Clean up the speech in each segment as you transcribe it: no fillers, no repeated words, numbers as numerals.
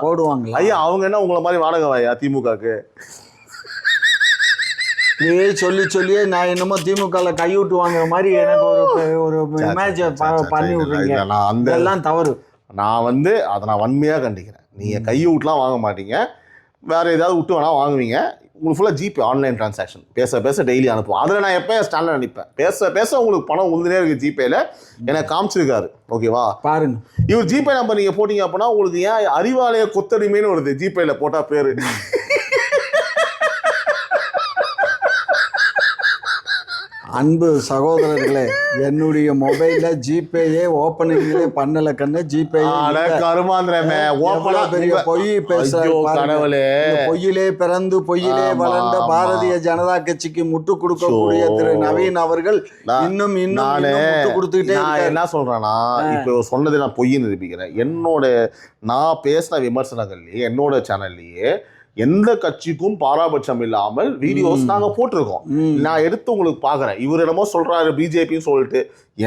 போடுவாங்க. ஐயா அவங்க என்ன உங்களை மாதிரி வாடகை வாயா திமுகக்கு? இதே சொல்லியே நான் என்னமோ திமுகல கைவிட்டு வாங்குற மாதிரி எனக்கு ஒரு இமேஜ் பண்ணி விடுறீங்க. அதெல்லாம் தவறு. நான் அதை நான் வன்மையாக கண்டிக்கிறேன். நீங்கள் கையூட்டெலாம் வாங்க மாட்டீங்க, வேறு ஏதாவது விட்டு வேணால் வாங்குவீங்க. உங்களுக்கு ஃபுல்லாக ஜிபே ஆன்லைன் டிரான்சாக்ஷன் பேச டெய்லி அனுப்புவோம். அதில் நான் எப்போ ஸ்டாண்டர்ட் அனுப்பேன். பேச உங்களுக்கு பணம் உழுதுனே இருக்குது ஜிபேயில். எனக்கு காமிச்சிருக்காரு. ஓகேவா? பாருங்க, இவர் ஜிபே நம்பர் நீங்கள் போட்டிங்க அப்படின்னா உங்களுக்கு ஏன் அறிவாலய கொத்தடிமைன்னு வருது ஜிபேயில் போட்டால் பேர். அன்பு சகோதரர்களே, என்னுடைய மொபைல்ல ஜிபேயே ஓப்பனிங்லே பண்ணல கண்ணு. ஜிபே கருமாந்திரமே பெரிய பொய் பேசுறாரு. பொய்யிலே பிறந்து பொய்யிலே வளர்ந்த பாரதிய ஜனதா கட்சிக்கு முட்டு கொடுக்கக்கூடிய திரு நவீன் அவர்கள் இன்னும் முட்டு கொடுத்துக்கிட்டே. நான் என்ன சொல்றேன்னா, இப்போ சொன்னதை நான் பொய்யை நிரூபிக்கிறேன். நான் பேசின விமர்சனங்கள்லயே என்னோட சேனல்லையே எந்த கட்சிக்கும் பாராபட்சம் இல்லாமல் வீடியோஸ் நாங்கள் போட்டிருக்கோம். நான் எடுத்து உங்களுக்கு பார்க்குறேன். இவர் என்னமோ சொல்கிறாரு பிஜேபின்னு சொல்லிட்டு.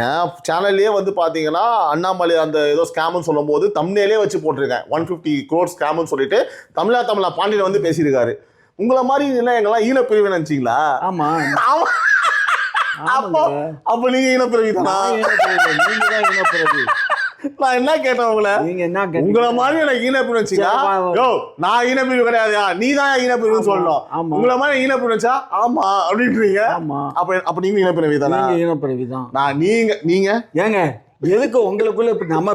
என் சேனல்லே பார்த்தீங்கன்னா அண்ணாமலை அந்த ஏதோ ஸ்கேம்னு சொல்லும் போது தம்ப்நெயிலே வச்சு போட்டிருக்கேன். 150 crore ஸ்கேம்னு சொல்லிட்டு தமிழா பாண்டியன் பேசியிருக்காரு. உங்களை மாதிரி இல்லை எங்கெல்லாம் ஈனப்பிரிவு நினைச்சிங்களா? ஆமா. அப்ப நீங்க ஈனப்பிரிவு தானா? நான் என்ன கேட்டேன் உங்களை? உங்களை மாதிரி எனக்கு ஈனப்பிரிவு வச்சுக்கா. நான் ஈனப்பிரிவு கிடையாதுயா, நீ தான் ஈனப்பிரிவுன்னு சொல்லணும். உங்களை மாதிரி ஈனப்பிரிவு வச்சா ஆமா அப்படின்றீங்க. அப்ப நீங்க ஈனப்பிரிவு தானா? ஈனப்பிரிவு தான். நீங்க ஏங்க எதுக்கு உங்களுக்குள்ள நம்ம